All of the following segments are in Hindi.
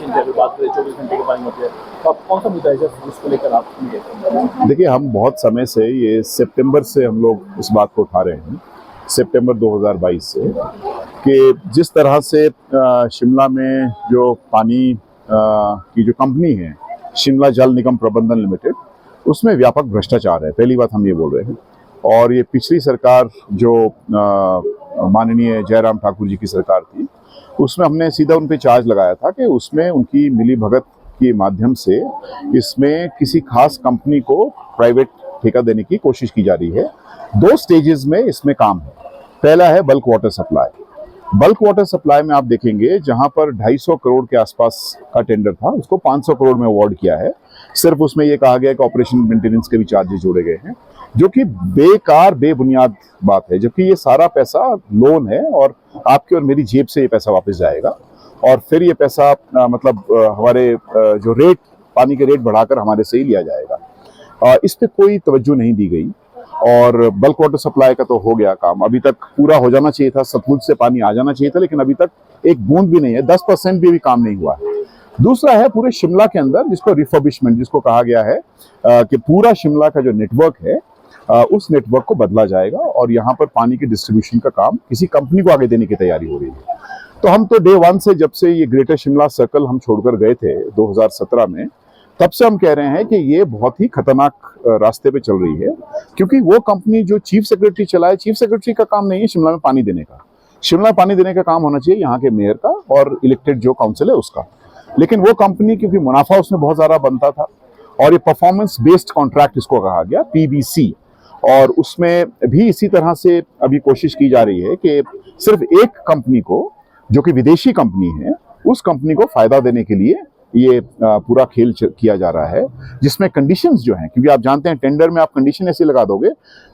कनेक्शन की अगर बात करें 24 घंटे के पानी होते हैं, तो आप कौन सा मुद्दा है जिसको लेकर आप ये देखिए, हम बहुत समय से ये सितंबर से हम लोग इस बात को उठा रहे हैं, सितंबर 2022 से, कि जिस तरह से शिमला में जो पानी की जो कंपनी है, शिमला जल निगम प्रबंधन लिमिटेड, उसमें व्यापक भ्रष्टाचार है। पहली बात हम ये बोल रहे हैं। और ये पिछली सरकार जो माननीय जयराम ठाकुर जी की सरकार थी, उसमें हमने सीधा उन पे चार्ज लगाया था कि उसमें उनकी मिली भगत के माध्यम से इसमें किसी खास कंपनी को प्राइवेट ठेका देने की कोशिश की जा रही है। 2 स्टेजेस में इसमें काम है। पहला है bulk water supply. Bulk water supply में आप देखेंगे जहां पर 250 करोड़ के आसपास का टेंडर था, उसको 500 करोड़ में अवार्ड किया है। सिर्फ उसमें यह कहा गया कि ऑपरेशन मेंटेनेंस के भी चार्जेस जोड़े गए हैं, जो कि बेकार बेबुनियाद बात है। जबकि ये सारा पैसा लोन है और आपकी और मेरी जेब से ये पैसा वापस जाएगा और फिर ये पैसा हमारे जो रेट, पानी के रेट बढ़ाकर हमारे से ही लिया जाएगा। इस पे कोई तवज्जो नहीं दी गई। और बल्क वाटर सप्लाई का तो हो गया काम, अभी तक पूरा हो जाना चाहिए था, सतलुज से पानी आ जाना चाहिए था, लेकिन अभी तक एक बूंद भी नहीं है, 10% भी काम नहीं हुआ है। दूसरा है पूरे शिमला के अंदर जिसको रिफर्बिशमेंट, जिसको कहा गया है कि पूरा शिमला का जो नेटवर्क है उस नेटवर्क को बदला जाएगा और यहाँ पर पानी के डिस्ट्रीब्यूशन का काम किसी कंपनी को आगे देने की तैयारी हो रही है। तो हम तो डे 1 से, जब से ये ग्रेटर शिमला सर्कल हम छोड़कर गए थे 2017 में, तब से हम कह रहे हैं कि ये बहुत ही खतरनाक रास्ते पे चल रही है। क्योंकि वो कंपनी जो चीफ सेक्रेटरी चलाए, चीफ सेक्रेटरी का काम नहीं है शिमला में पानी देने का। शिमला पानी देने का काम होना चाहिए यहाँ के मेयर का और इलेक्टेड जो काउंसिल है उसका। लेकिन वो कंपनी, क्योंकि मुनाफा उसमें बहुत ज्यादा बनता था और ये परफॉर्मेंस बेस्ड कॉन्ट्रैक्ट इसको कहा गया, PBC, और उसमें भी इसी तरह से अभी कोशिश की जा रही है कि सिर्फ एक कंपनी को, जो कि विदेशी कंपनी है, उस कंपनी को फायदा देने के लिए ये पूरा खेल किया जा रहा है, जिसमें कंडीशंस जो हैं, क्योंकि आप जानते हैं टेंडर में आप कंडीशन ऐसे लगा दोगे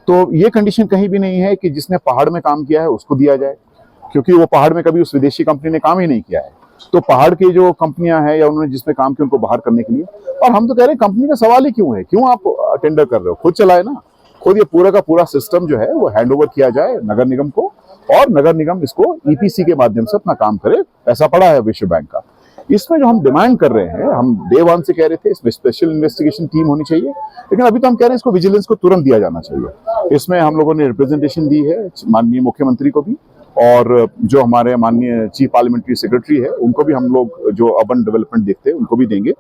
तो ये कंडीशन कहीं भी नहीं है कि जिसने पहाड़ में काम किया है उसको दिया जाए, क्योंकि वो पहाड़ में कभी उस विदेशी कंपनी ने काम ही नहीं किया है। तो पहाड़ की जो कंपनियां हैं या उन्होंने जिसमें काम किया उनको बाहर करने के लिए। और हम तो कह रहे हैं कंपनी का सवाल ही क्यों है, क्यों आप टेंडर कर रहे हो, खुद चलाए ना, खुद ये पूरा का पूरा सिस्टम जो है वो हैंड ओवर किया जाए नगर निगम को और नगर निगम इसको EPC के माध्यम से अपना काम करे। ऐसा पड़ा है विश्व बैंक का। इसमें जो हम डिमांड कर रहे हैं, हम डे 1 से कह रहे थे इसमें स्पेशल इन्वेस्टिगेशन टीम होनी चाहिए, लेकिन अभी तो हम कह रहे हैं इसको विजिलेंस को तुरंत दिया जाना चाहिए। इसमें हम लोगों ने रिप्रेजेंटेशन दी है माननीय मुख्यमंत्री को भी, और जो हमारे माननीय चीफ पार्लियामेंट्री सेक्रेटरी है उनको भी हम लोग, जो अर्बन डेवलपमेंट देखते हैं उनको भी देंगे,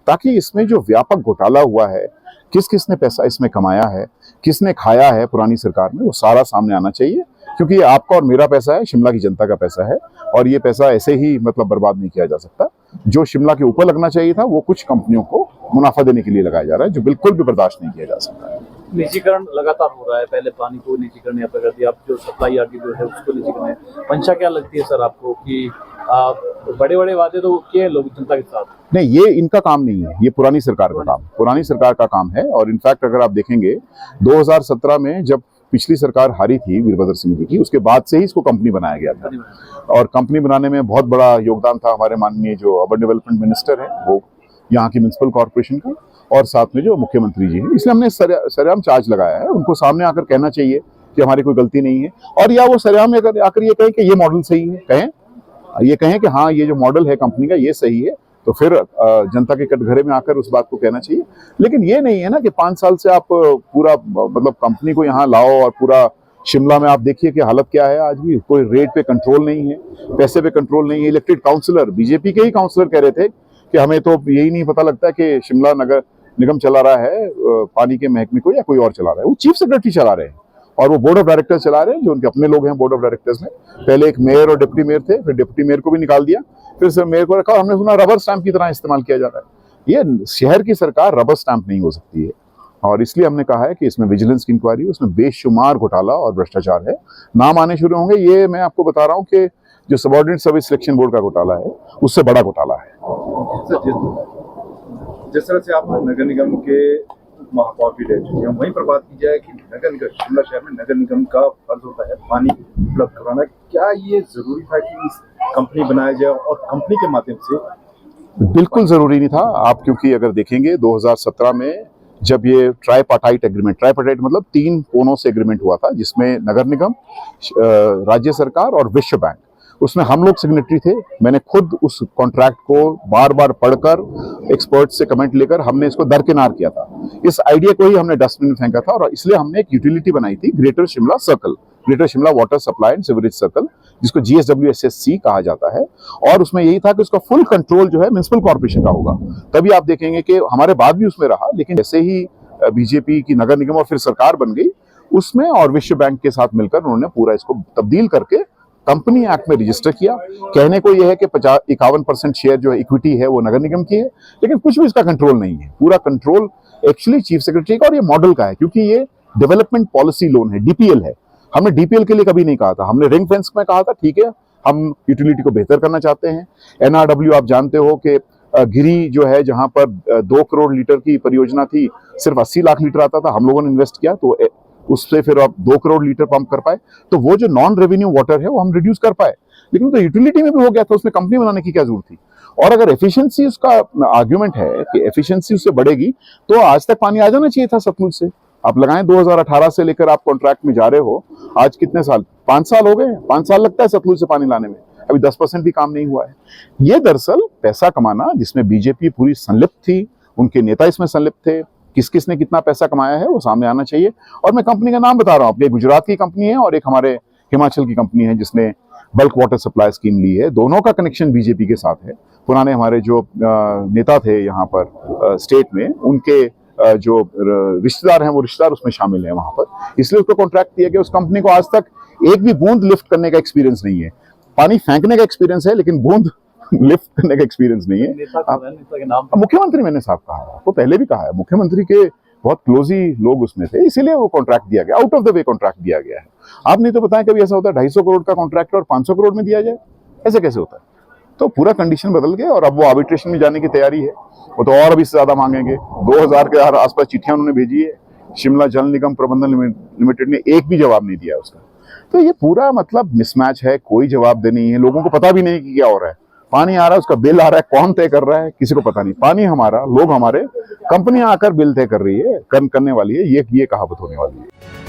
ताकि इसमें जो व्यापक घोटाला हुआ है, किस किसने पैसा इसमें कमाया है, किसने खाया है पुरानी सरकार में, वो सारा सामने आना चाहिए। क्योंकि ये आपका और मेरा पैसा है, शिमला की जनता का पैसा है, और ये पैसा ऐसे ही बर्बाद नहीं किया जा सकता। जो शिमला के ऊपर लगना चाहिए था वो कुछ कंपनियों को मुनाफा देने के लिए लगाया जा रहा है, जो बिल्कुल भी बर्दाश्त नहीं किया जा सकता है। निजीकरण लगातार हो रहा है, पहले पानी को निजीकरण यहाँ पर कर दिया, अब जो सप्लाई आगे जो है उसको निजीकरण। मंशा क्या लगती है सर आपको कि बड़े बड़े वादे तो किए लोग जनता के साथ? नहीं, ये इनका काम नहीं है, ये पुरानी सरकार का काम, पुरानी सरकार का काम है। और इनफैक्ट अगर आप देखेंगे 2017 में जब पिछली सरकार हारी थी वीरभद्र सिंह जी की, उसके बाद से ही इसको कंपनी बनाया गया था। और कंपनी बनाने में बहुत बड़ा योगदान था हमारे माननीय जो अर्बन डेवलपमेंट मिनिस्टर है, वो यहाँ की म्युनिसिपल कॉर्पोरेशन का, और साथ में जो मुख्यमंत्री जी हैं। इसलिए हमने सरेआम चार्ज लगाया है। उनको सामने आकर कहना चाहिए कि हमारी कोई गलती नहीं है, और या वो सरेआम आकर ये कहें कि ये मॉडल सही है, ये कहें कि हाँ ये जो मॉडल है कंपनी का ये सही है, तो फिर जनता के कटघरे में आकर उस बात को कहना चाहिए। लेकिन ये नहीं है ना कि 5 साल से आप पूरा कंपनी को यहाँ लाओ और पूरा शिमला में आप देखिए कि हालत क्या है। आज भी कोई रेट पे कंट्रोल नहीं है, पैसे पे कंट्रोल नहीं है। इलेक्टेड काउंसलर, बीजेपी के ही काउंसलर कह रहे थे कि हमें तो यही नहीं पता लगता कि शिमला नगर निगम चला रहा है पानी के महकमे को या कोई और चला रहा है। वो चीफ सेक्रेटरी चला रहे हैं और वो बोर्ड ऑफ डायरेक्टर्स चला रहे हैं, जो उनके अपने लोग हैं बोर्ड ऑफ डायरेक्टर्स में। पहले एक मेयर और डिप्टी मेयर थे, फिर डिप्टी मेयर को भी निकाल दिया, फिर सिर्फ मेयर को रखा, और हमने सुना रबर स्टैंप की तरह इस्तेमाल किया जा रहा है। ये शहर की सरकार रबर स्टैंप नहीं हो सकती है, और इसलिए हमने कहा है कि इसमें विजिलेंस की इंक्वायरी, उसमें बेशुमार घोटाला और भ्रष्टाचार है। नाम आने शुरू होंगे। ये मैं आपको बता रहा हूँ कि जो सबऑर्डिनेट सर्विस सिलेक्शन बोर्ड का घोटाला है उससे बड़ा घोटाला है। जिस तरह से आप नगर निगम के महापौर भी रह चुके हैं, वहीं पर बात की जाए कि नगर निगम, शिमला शहर में नगर निगम का फर्ज होता है पानी उपलब्ध कराना, क्या ये जरूरी था कि इस कंपनी बनाया जाए और कंपनी के माध्यम से? बिल्कुल जरूरी नहीं था। आप क्योंकि अगर देखेंगे 2017 में जब ये ट्राइपार्टाइट एग्रीमेंट, ट्राइपार्टाइट मतलब 3 कोनों से एग्रीमेंट हुआ था, जिसमें नगर निगम, राज्य सरकार और विश्व बैंक, उसमें हम लोग सिग्नेटरी थे। मैंने खुद उस कॉन्ट्रैक्ट को बार बार पढ़कर एक्सपर्ट से कमेंट लेकर हमने इसको दरकिनार किया था। इस आइडिया को ही हमने डस्टबिन में फेंका था और इसलिए हमने एक यूटिलिटी बनाई थी, greater Shimla circle, greater Shimla water supply and sewerage circle, जिसको GSWSSC कहा जाता है। और उसमें यही था कि उसका फुल कंट्रोल जो है म्युनिसिपल कॉर्पोरेशन का होगा। तभी आप देखेंगे कि हमारे बाद भी उसमें रहा, लेकिन जैसे ही बीजेपी की नगर निगम और फिर सरकार बन गई, उसमें और विश्व बैंक के साथ मिलकर उन्होंने पूरा इसको तब्दील करके कंपनी एक्ट में रजिस्टर किया। कहने को यह है कि 51% शेयर जो इक्विटी है वो नगर निगम की है, लेकिन कुछ भी इसका कंट्रोल नहीं है। पूरा कंट्रोल एक्चुअली चीफ सेक्रेटरी का और ये मॉडल का है, क्योंकि ये डेवलपमेंट पॉलिसी लोन है, DPL है। हमने DPL के लिए कभी नहीं कहा था, हमने रिंग फेंस में कहा था ठीक है हम यूटिलिटी को बेहतर करना चाहते हैं। NRW आप जानते हो कि गिरी जो है जहां पर 2 करोड़ लीटर की परियोजना थी, सिर्फ 80 लाख लीटर आता था, हम लोगों ने इन्वेस्ट किया तो उससे फिर आप 2 करोड़ लीटर पंप कर पाए। तो वो जो नॉन रेवेन्यू वाटर है वो हम रिड्यूस कर पाए, लेकिन तो यूटिलिटी में भी हो गया था, उसमें कंपनी बनाने की क्या जरूरत थी। और अगर एफिशिएंसी उसका आर्ग्यूमेंट है कि एफिशिएंसी उससे बढ़ेगी तो आज तक पानी आ जाना चाहिए था सतलुज से। आप लगाएं 2018 से लेकर आप कॉन्ट्रैक्ट में जा रहे हो, आज कितने साल, 5 साल हो गए। 5 साल लगता है सतलुज से पानी लाने में, अभी 10% भी काम नहीं हुआ है। ये दरअसल पैसा कमाना जिसमें बीजेपी पूरी संलिप्त थी, उनके नेता इसमें संलिप्त थे, किस किस ने कितना पैसा कमाया है वो सामने आना चाहिए। और मैं कंपनी का नाम बता रहा हूँ, आपके गुजरात की कंपनी है और एक हमारे हिमाचल की कंपनी है जिसने बल्क वाटर सप्लाई स्कीम ली है। दोनों का कनेक्शन बीजेपी के साथ है। पुराने हमारे जो नेता थे यहाँ पर स्टेट में, उनके जो रिश्तेदार हैं वो रिश्तेदार उसमें शामिल हैं वहां पर, इसलिए उसको कॉन्ट्रैक्ट दिया गया। उस कंपनी को आज तक एक भी बूंद लिफ्ट करने का एक्सपीरियंस नहीं है। पानी फेंकने का एक्सपीरियंस है लेकिन बूंद लिफ्ट करने का एक्सपीरियंस नहीं है। नेता के नाम मुख्यमंत्री मैंने साफ कहा, आपको पहले भी कहा है, मुख्यमंत्री के बहुत क्लोजी लोग उसमें थे, इसीलिए वो कॉन्ट्रैक्ट दिया गया, out of the way contract दिया गया है। आप नहीं तो बताएं कभी ऐसा होता है 250 करोड़ का कॉन्ट्रैक्ट और 500 करोड़ में दिया जाए, ऐसे कैसे होता है। तो पूरा कंडीशन बदल गया और अब वो आर्बिट्रेशन में जाने की तैयारी है। वो तो और अभी से ज्यादा मांगेंगे। 2000 के आसपास चिट्ठियां उन्होंने भेजी है, शिमला जल निगम प्रबंधन लिमिटेड ने एक भी जवाब नहीं दिया उसका। तो ये पूरा मतलब मिसमैच है, कोई जवाब दे नहीं है, लोगों को पता भी नहीं कि क्या हो रहा है। पानी आ रहा है, उसका बिल आ रहा है, कौन तय कर रहा है किसी को पता नहीं। पानी हमारा, लोग हमारे, कंपनियां आकर बिल तय कर रही है, करने वाली है, ये कहावत होने वाली है।